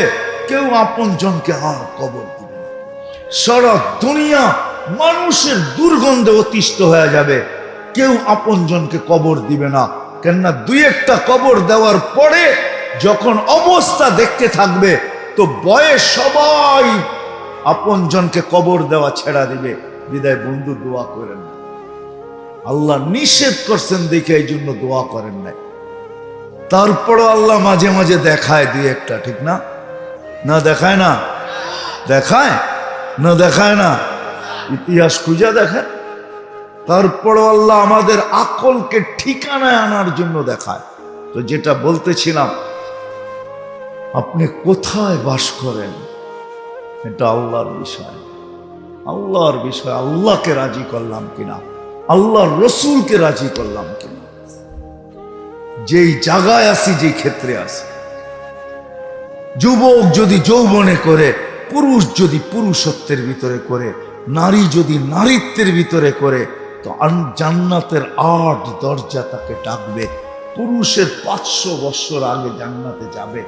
কেউ আপন জনকে আর কবর দিবে না। সারা দুনিয়া মানুষের দুর্গন্ধে অতিষ্ঠ হয়ে যাবে, কেউ আপন জনকে কবর দিবে না। কেননা 2-1টা কবর দেওয়ার পরে যখন অবস্থা দেখতে থাকবে, তো বয়স সবাই আপন জনকে কবর দেওয়া ছেড়া দিবে। বিদায় বন্ধু দোয়া করেন না, আল্লাহ নিষেধ করছেন দেখে এই জন্য দোয়া করেন নাই। তারপরও আল্লাহ মাঝে মাঝে দেখায় দিয়ে একটা, ঠিক না? না দেখায় না? দেখায় না? দেখায় না? ইতিহাস খুঁজে দেখেন। তারপরও আল্লাহ আমাদের আকলকে ঠিকানায় আনার জন্য দেখায়। তো যেটা বলতেছিলাম, আপনি কোথায় বাস করেন এটা আল্লাহর বিষয়। আল্লাহর বিষয়, আল্লাহকে রাজি করলাম কিনা, আল্লাহর রসুলকে রাজি করলাম কিনা। যেই জায়গায় আসি, যে ক্ষেত্রে আসি, যুবক যদি যৌবনে করে, পুরুষ যদি পুরুষত্বের ভিতরে করে, নারী যদি নারীত্বের ভিতরে করে, তো জান্নাতের 8 দরজা তাকে ডাকবে। পুরুষের 500 বছর আগে জান্নাতে যাবে।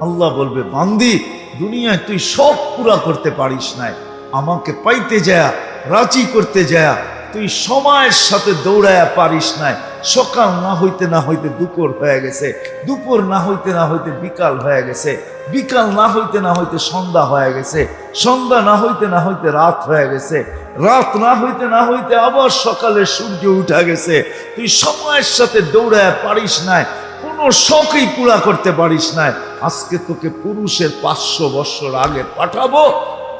আল্লাহ বলবে, বান্দি, দুনিয়ায় তুই সব পুরা করতে পারিস নাই, আমাকে পাইতে যায়, রাজি করতে যায় তুই সময়ের সাথে দৌড়ায়া পারিস নাই। সকাল না হইতে না হইতে দুপুর হয়ে গেছে, দুপুর না হইতে না হইতে বিকাল হয়ে গেছে, বিকাল না হইতে না হইতে সন্ধ্যা হয়ে গেছে, সন্ধ্যা না হইতে না হইতে রাত হয়ে গেছে, রাত না হইতে না হইতে আবার সকালে সূর্য উঠা গেছে। তুই সময়ের সাথে দৌড়ায়া পারিস নাই, কোনো শখই পুরা করতে পারিস নাই। আজকে তোকে পুরুষের 500 বছর আগে পাঠাবো,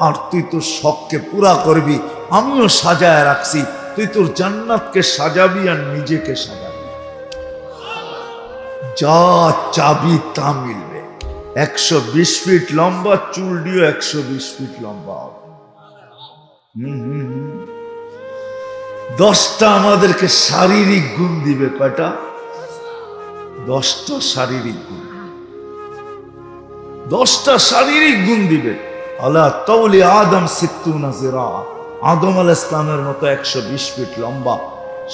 আর তুই তোর শখকে পুরা করবি। আমিও সাজায় রাখছি, তুই তোর জান্নাতকে সাজাবি আর নিজেকে সাজাবি। যা চাবি তা মিলবে। 120 ফিট লম্বা চুল দিও, 120 ফিট লম্বা হবে। 10টা আমাদেরকে শারীরিক গুণ দিবে। কয়টা? 10টা শারীরিক গুণ। 10টা শারীরিক গুণ দিবে। আলা তাওলি আদম 60 জিরা। আদম আলাইহিস সালামের মতো 120 ফিট লম্বা,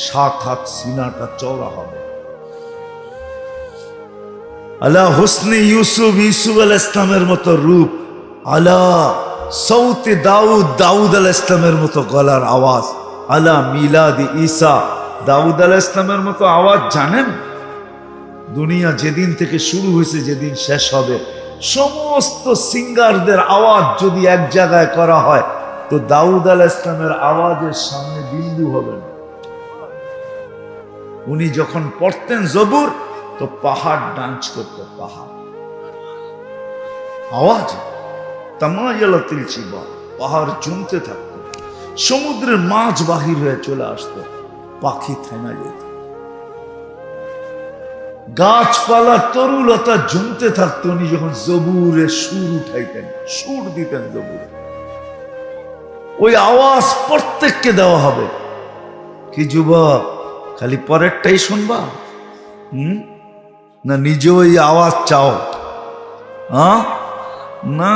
7 হাত সিনাটা চওড়া হবে। আলা হুসনে ইউসুফ, ইউসুফ আলাইহিস সালামের মতো রূপ। আলা সৌতে দাউদ, দাউদ আলাইহিস সালামের মতো গলার আওয়াজ। আলা মিলাদি ঈসা, দাউদ আলাইহিস সালামের মতো আওয়াজ। জানেন, দুনিয়া যেদিন থেকে শুরু হয়েছে, যেদিন শেষ হবে, সমস্ত সিঙ্গারদের আওয়াজ যদি এক জায়গায় করা হয়, তো দাউদ আলাইহিস সালামের আওয়াজের সামনে বিন্দু হবে না। উনি যখন পড়তেন জবুর, তো পাহাড় ডান্স করত, পাহাড় আওয়াজ তামায়ালাতিল জিবাল, পাহাড় জমতে থাকতো। সমুদ্রের মাছ বাহির হয়ে চলে আসতো, পাখি থেমে যেত। গাছপালা তরুলতা জমতে থাকতো। উনি যখন জবুরে সুর উঠাইতেন, সুর দিতেন জবুরে, ওই আওয়াজ প্রত্যেককে দেওয়া হবে। কি যুবক, খালি পরেরটাই শুনবা? না নিজে ওই আওয়াজ চাও? না,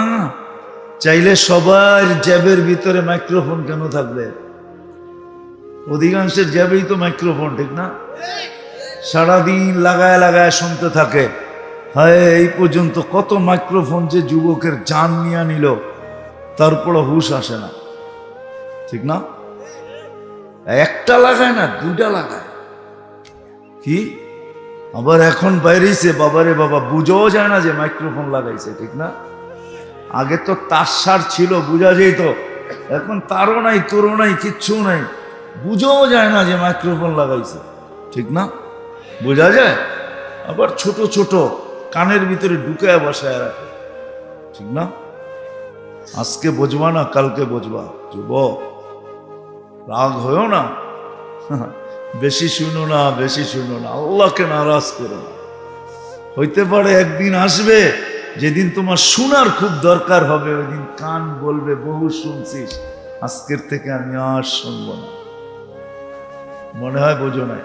চাইলে সবার জ্যাবের ভিতরে মাইক্রোফোন কেন থাকবে? অধিকাংশের জ্যাবেই তো মাইক্রোফোন, ঠিক না? সারাদিন লাগায় লাগায় শুনতে থাকে। হায়, এই পর্যন্ত কত মাইক্রোফোন যে যুবকের জান নিয়ে নিল, তারপরে হুশ আসে না, ঠিক না? একটা লাগায় না, 2টা লাগায়। কি আবার এখন বাইরেছে, বাবারে বাবা, বুঝাও যায় না যে মাইক্রোফোন লাগাইছে, ঠিক না? আগে তো তার ছিল, বুঝা যেত। এখন তারও নাই, তোরও নাই, কিচ্ছু নাই, বুঝাও যায় না যে মাইক্রোফোন লাগাইছে, ঠিক না? বোঝা যায়। আবার ছোট ছোট কানের ভিতরে ঢুকায় বসায় রাখে, ঠিক না? আজকে বুঝবা না, কালকে বুঝবা। যুবক, রাগ হয়েও না, বেশি শুনো না, বেশি শুনো না, আল্লাহকে নারাজ করো না। হইতে পারে একদিন আসবে যেদিন তোমার শোনার খুব দরকার হবে, ওই দিন কান বলবে, বহু শুনছিস, আজকের থেকে আমি আর শুনবো না। মনে হয় বোঝো নাই?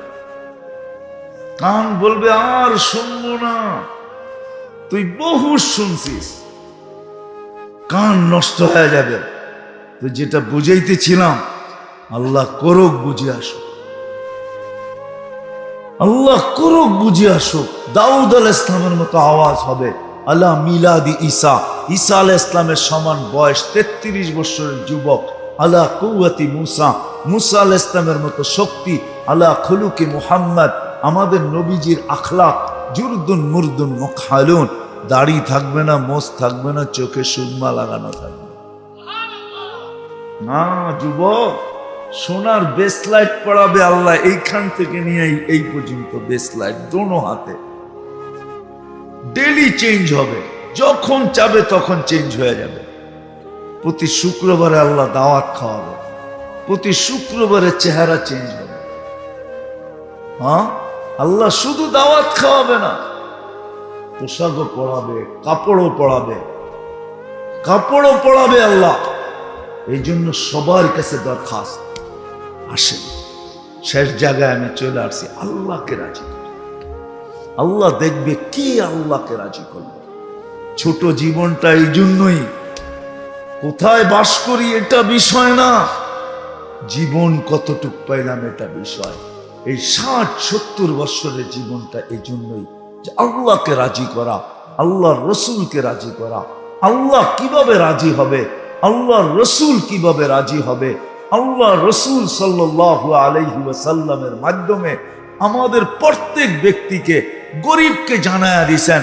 কান বলবে, আর শুনবো না, তুই বহু শুনছিস, কান নষ্ট হয়ে যাবে। তো যেটা বুঝাইতেছিলাম, আল্লাহ করুক বুঝে আসো, আল্লাহ করুক বুঝে আসো। দাউদ আলাইহিস সালামের মতো আওয়াজ হবে। আলা মিলাদি ঈসা, ঈসা আলাইহিস সালামের সমান বয়স, 33 বছরের যুবক। আলা কুওয়াতি মুসা, মুসা আলাইহিস সালামের মতো শক্তি। আলা খুলুকি মুহাম্মদ, আমাদের নবীজির আখলাক। জুরদুন মুরদুন মুখালুন, দাড়ি থাকবে না, মোছ থাকবে না, চোখে সুরমা লাগানো থাকবে না। যুবক, সোনার বেসলাইট পড়াবে আল্লাহ, এইখান থেকে নিয়ে এই পর্যন্ত বেসলাইট, দোনো হাতে। ডেলি চেঞ্জ হবে, যখন চাবে তখন চেঞ্জ হয়ে যাবে। প্রতি শুক্রবারে আল্লাহ দাওয়াত খাওয়াবে, প্রতি শুক্রবারে চেহারা চেঞ্জ হবে। হ্যাঁ, আল্লাহ শুধু দাওয়াত খাওয়াবে না, পোশাকও পড়াবে, কাপড়ও পড়াবে, কাপড়ও পড়াবে আল্লাহ। এই জন্য সবার কাছে দরখাস্ত, আসেন শেষ জায়গায় আমি চলে আসছি, আল্লাহকে রাজি করি। আল্লাহ দেখবে কি আল্লাহকে রাজি করবে। ছোট জীবনটা এই জন্যই, কোথায় বাস করি এটা বিষয় না, জীবন কতটুক পাইলাম এটা বিষয়। এই 60-70 বছরের জীবনটা এই জন্যই যে আল্লাহকে রাজি করা, আল্লাহর রসুলকে রাজি করা। আল্লাহ কিভাবে রাজি হবে, আল্লাহর রসুল কিভাবে রাজি হবে, আল্লাহ রসুল সাল্লাল্লাহু আলাইহি ওয়াসাল্লামের মাধ্যমে আমাদের প্রত্যেক ব্যক্তিকে, গরিবকে জানায়া দিছেন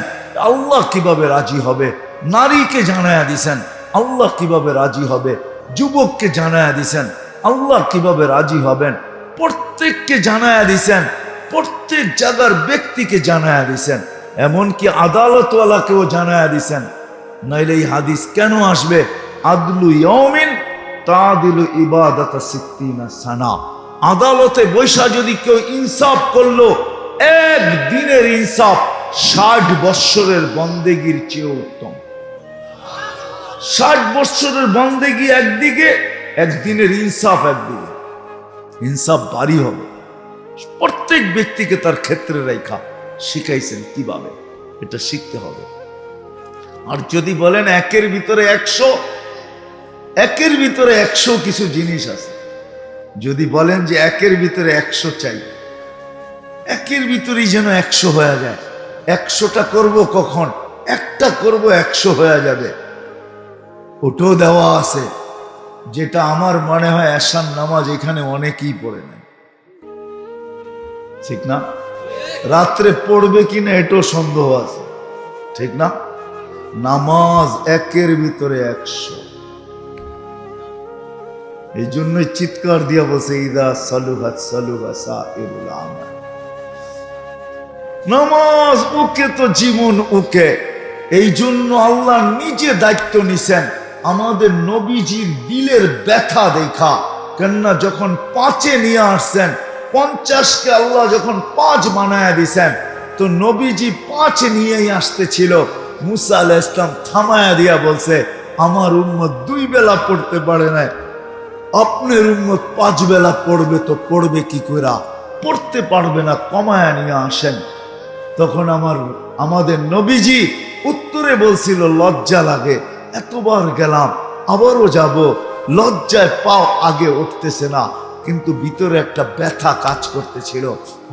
আল্লাহ কিভাবে রাজি হবে, নারীকে জানায়া দিছেন আল্লাহ কিভাবে রাজি হবে, যুবককে জানায়া দিছেন আল্লাহ কিভাবে রাজি হবেন, প্রত্যেককে জানায়া দিছেন, প্রত্যেক জায়গার ব্যক্তিকে জানায়া দিছেন, এমনকি আদালতওয়ালাকেও জানায়া দিছেন। নাইলে এই হাদিস কেন আসবে? আদলু ইয়াউমিন তাদিলু ইবাদাতা সিত্তিনা সানা। আদালতে বৈশা যদি কেউ ইনসাফ করলো, এক দিনের ইনসাফ 60 বৎসরের বন্দেগীর চেয়ে উত্তম। 60 বৎসরের বন্দেগী একদিকে, একদিনের ইনসাফ একদিকে। ইনসাফ বাড়ি হবে। প্রত্যেক ব্যক্তিকে তার ক্ষেত্রে রেখা শিখাইছেন কিভাবে, এটা শিখতে হবে। আর যদি বলেন একের ভিতরে 100, একের ভিতরে 100 কিছু জিনিস আছে। যদি বলেন যে একের ভিতরে 100 চাই, একের ভিতরেই যেন 100 হয়ে যায়। 100টা করব কখন, একটা করব 100 হয়ে যাবে। ওটাও দেওয়া আছে, যেটা আমার মনে হয় এশার নামাজ এখানে অনেকেই পড়ে নাই, ঠিক না? রাত্রে পড়বে কিনা এটাও সন্দেহ আছে, ঠিক না? নামাজ একের ভিতরে 100। এই জন্যই চিৎকার দিয়া বলছে ইদা সালুহাত সালুহা সাইরুল আমাল। নামাজ ওকে তো জীবন ওকে। এই জন্য আল্লাহ নিজে দায়িত্ব নিছেন আমাদের নবীজির দিলের ব্যথা দেখা। কেননা যখন 5-এ নিয়ে আসছেন, 50কে আল্লাহ যখন 5 বানায়া দিছেন, তো নবীজি 5 নিয়েই আসতেছিল। মুসা আলাইহিস সালাম থামায়া দিয়া বলছে, আমার উম্মত 2 বেলা পড়তে পারে না, আপনার উম্মত 5 বেলা পড়বে, তো পড়বে কি কইরা? পড়তে পারবে না, কমায়া নিয়ে আসেন। তখন আমাদের নবীজি উত্তরে বলছিল, লজ্জা লাগে, এতবার গেলাম আবারও যাব, লজ্জায় পাও আগে উঠতেছে না, কিন্তু ভিতরে একটা ব্যথা কাজ করতেছিল,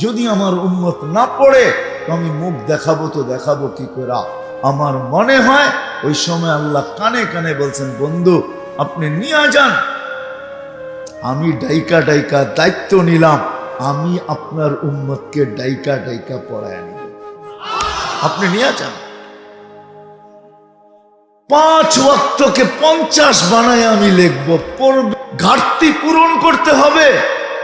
যদি আমার উম্মত না পড়ে তো আমি মুখ দেখাবো, তো দেখাবো কি করা? আমার মনে হয় ওই সময় আল্লাহ কানে কানে বলছেন, বন্ধু আপনি নিয়ে যান, আমি ডাইকা ডাইকা দায়িত্ব নিলাম, আমি আপনার উম্মতকে ডাইকা ডাইকা পড়ায় নিব, আপনি নিয়ে যান। 5 ওয়াক্তকে 50 বানায় আমি লিখবো, পড়বে। ঘাটতি পূরণ করতে হবে।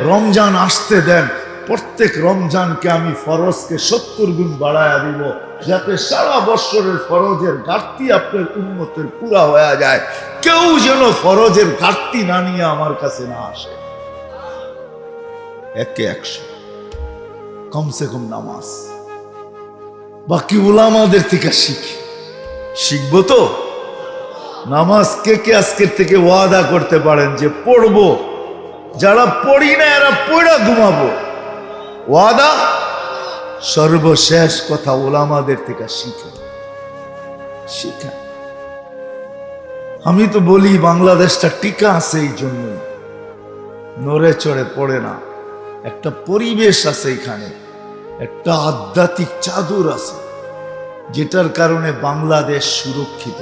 রমজান আসতে দেন, প্রত্যেক রমজানকে আমি ফরজকে 70 গুণ বাড়ায়া দিব, যাতে সারা বছরের ফরজের ঘাটতি আপনার উম্মতের পুরা হয়ে যায়। কেউ যেন ফরজের ঘাটতি না নিয়ে আমার কাছে না আসে। 100 কমসে কম নামাজ। বাকি উলামাদের থেকে শিখবো তো। নামাজ কে কে আজকের থেকে ওয়াদা করতে পারেন যে পড়বো? যারা পড়ি না এরা পড়া ঘুমাবো, ওয়াদা। সর্বশেষ কথা, উলামাদের থেকে শিখেন। আমি তো বলি বাংলাদেশটা টিকা আছে এই জন্য, নড়ে চড়ে পড়ে না। একটা পরিবেশ আছে এখানে, একটা আধ্যাত্মিক চাদর আছে, যেটার কারণে বাংলাদেশ সুরক্ষিত।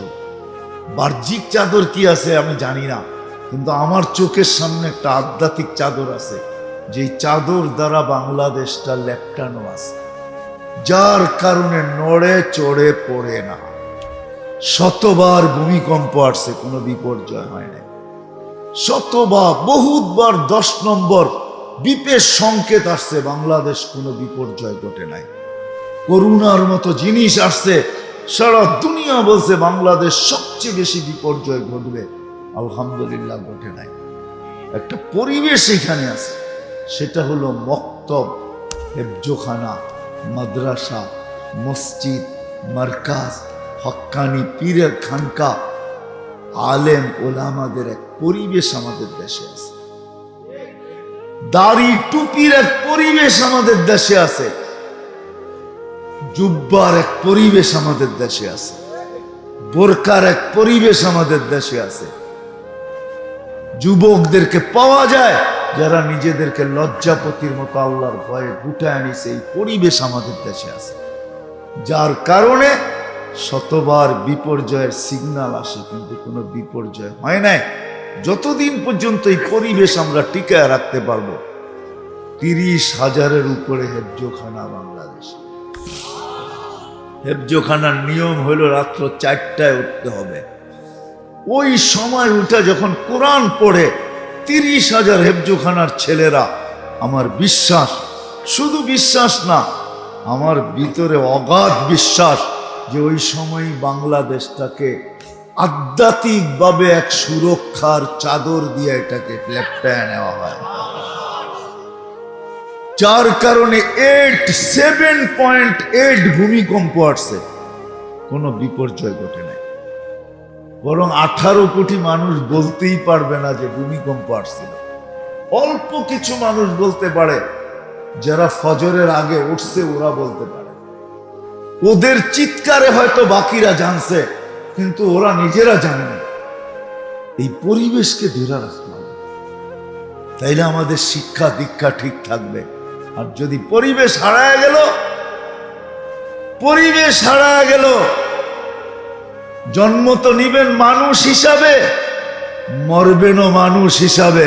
বাহ্যিক চাদর কি আছে আমি জানি না, কিন্তু আমার চোখের সামনে একটা আধ্যাত্মিক চাদর আছে, যে চাদর দ্বারা বাংলাদেশটা লেপটানো আছে, যার কারণে নড়ে চড়ে পড়ে না। শতবার ভূমিকম্প আসছে, কোনো বিপর্যয় হয় না। শতবার, বহুতবার 10 নম্বর বিপের সংকেত আসছে, বাংলাদেশ কোনো বিপর্যয় ঘটে নাই। করোনার মতো জিনিস আসছে, সারা দুনিয়া বলছে বাংলাদেশ সবচেয়ে বেশি বিপর্যয় ঘটবে, আলহামদুলিল্লাহ ঘটে নাই। একটা পরিবেশ এখানে আছে, সেটা হলো মক্তব, হেফজোখানা, মাদ্রাসা, মসজিদ, মার্কাজ, হক্কানি পীরের খানকা, আলেম ওলামাদের এক পরিবেশ আমাদের দেশে আছে। দাড়ি টুপির এক পরিবেশ আমাদের দেশে আছে, জুব্বার এক পরিবেশ আমাদের দেশে আছে, বোরকার এক পরিবেশ আমাদের দেশে আছে। যুবকদেরকে পাওয়া যায় যারা নিজেদেরকে লজ্জাপতির মতো আল্লাহর ভয়ে গুটায় আনিছে, এই পরিবেশ আমাদের দেশে আছে। যার কারণে শতবার বিপর্যয়ের সিগন্যাল আসে, কিন্তু কোনো বিপর্যয় হয় নাই যতদিন পর্যন্ত এই পরিবেশ আমরা টিকায় রাখতে পারবো। 30,000-এর উপরে হেফজোখানা বাংলাদেশে। হেফজোখানার নিয়ম হলো রাত্র 4টায় উঠতে হবে। ওই সময় উঠে যখন কোরআন পড়ে 30,000 হেফজোখানার ছেলেরা, আমার বিশ্বাস, শুধু বিশ্বাস না, আমার ভিতরে অগাধ বিশ্বাস যে ওই সময় বাংলাদেশটাকে আধ্যাত্মিকভাবে এক সুরক্ষার চাদর দিয়ে এটাকে লেপটায় নেওয়া হয়। যার কারণে 7.8 ভূমিকম্প আসছে, কোনো বিপর্যয় ঘটে নাই। বরং 18 কোটি মানুষ বলতেই পারবে না যে ভূমিকম্প আসছিল। অল্প কিছু মানুষ বলতে পারে, যারা ফজরের আগে উঠছে ওরা বলতে পারে। ওদের চিৎকারে হয়তো বাকিরা জানছে, কিন্তু ওরা নিজেরা জানে না। এই পরিবেশকে ধরে রাখতে হবে, তাইলে আমাদের শিক্ষা দীক্ষা ঠিক থাকবে। আর যদি পরিবেশ হারায় গেল, জন্ম তো নিবেন মানুষ হিসাবে, মরবেনও মানুষ হিসাবে,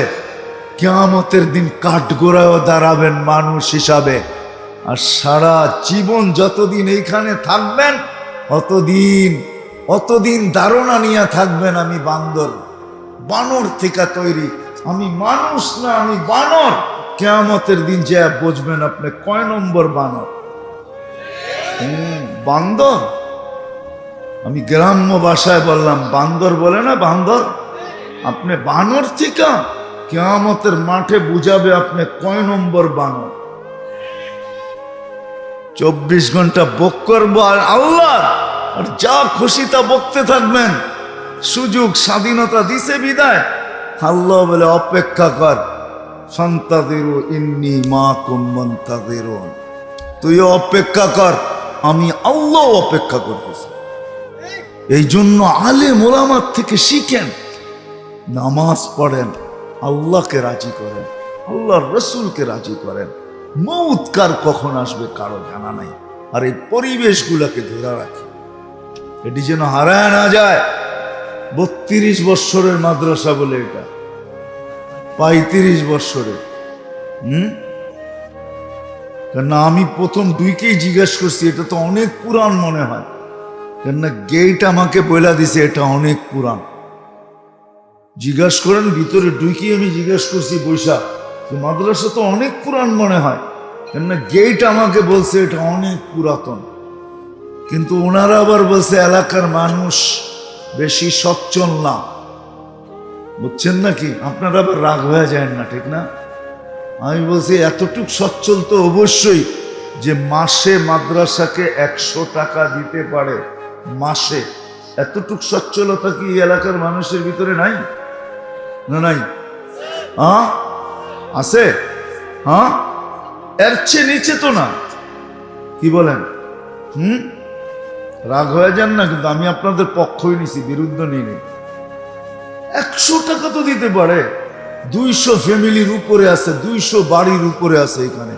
কিয়ামতের দিন কাঠগোড়ায়ও দাঁড়াবেন মানুষ হিসাবে। আর সারা জীবন যতদিন এইখানে থাকবেন অতদিন ধারণা নিয়ে থাকবেন আমি বানর থেকে তৈরি, আমি মানুষ না, আমি বানর। কিয়ামতের দিন যে বুঝবেন আপনি কয় নম্বর বানর। বান্দর, আমি গ্রাম্য ভাষায় বললাম, বান্দর বলে না, বান্দর। আপনি বানর থেকে কিয়ামতের মাঠে বুঝাবে আপনি কয় নম্বর বানর। 24 ঘন্টা বক করবো আর আল্লাহ, আর যা খুশি তা বকতে থাকবেন। সুযোগ স্বাধীনতা দিছে বিদায়, আল্লাহ বলে অপেক্ষা কর, ফান্তাযিরু ইন্নী মাকুম মুনতাযিরুন, তুইও অপেক্ষা কর, আমি আল্লাহ অপেক্ষা করতেছি। এই জন্য আলেম ওলামার থেকে শিখেন, নামাজ পড়েন, আল্লাহকে রাজি করেন, আল্লাহর রসুলকে রাজি করেন। মৌত কার কখন আসবে কারো জানা নাই। আর এই পরিবেশগুলোকে ধরে রাখি, এটি যেন হারায় না যায়। 32 বৎসরের মাদ্রাসা বলে এটা, 35 বৎসরের। কেননা আমি প্রথম দুইকেই জিজ্ঞেস করছি, এটা তো অনেক পুরান মনে হয়, কেননা গেট আমাকে বইলা দিছে এটা অনেক পুরান। জিজ্ঞাসা করেন ভিতরে ঢুকি, আমি জিজ্ঞেস করছি বৈশাখ, মাদ্রাসা তো অনেক পুরান মনে হয়, কেননা গেট আমাকে বলছে এটা অনেক পুরাতন। কিন্তু ওনারা আবার বলছে এলাকার মানুষ বেশি সচ্ছল না, বুঝছেন নাকি? আপনারা আবার রাগ হয়ে যায় না, ঠিক না? আমি বলছি এতটুক সচ্ছল তো অবশ্যই যে মাসে মাদ্রাসাকে 100 টাকা দিতে পারে মাসে। এতটুক সচ্ছলতা কি এলাকার মানুষের ভিতরে নাই? না নাই? হ্যাঁ আছে। হ্যাঁ, এর চেয়ে নিচে তো না, কি বলেন? রাগ হয়ে যান না, কিন্তু আমি আপনাদের পক্ষই নিছি, বিরুদ্ধ নিই। 100 টাকা তো দিতে পারে, 200 ফ্যামিলির উপরে আছে, 200 বাড়ির উপরে আছে এখানে।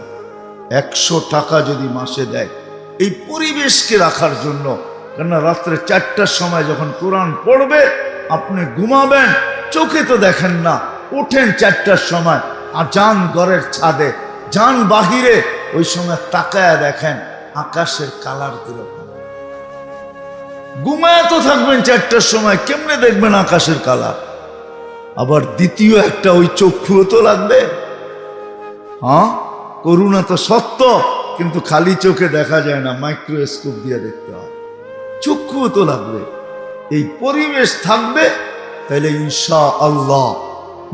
100 টাকা যদি মাসে দেয় এই পরিবেশকে রাখার জন্য, কেননা রাত্রে 4টার সময় যখন কোরআন পড়বে আপনি ঘুমাবেন, চোখে তো দেখেন না, উঠেন 4টার সময়, আর যান ঘরের ছাদে, যান বাহিরে, ওই সময় তাকায় দেখেন আকাশের কালার কিরকম। ঘুমায় তো থাকবেন 4টার সময়, কেমনে দেখবেন আকাশের কালার? আবার দ্বিতীয় একটা ওই চক্ষুও তো লাগবে। হ্যাঁ, করুণা তো সত্য, কিন্তু খালি চোখে দেখা যায় না, মাইক্রোস্কোপ দিয়ে দেখতে হয়, চক্ষু তো লাগবে। এই পরিবেশ থাকবে তাহলে ইনশা আল্লাহ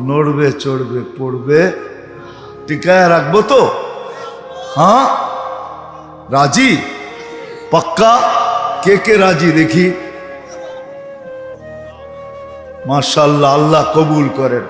নড়বে চড়বে পড়বে। টিকায় রাখবো তো? হ্যাঁ, রাজি? পাক্কা? কে কে রাজি দেখি? মাশাআল্লাহ, আল্লাহ কবুল করেন।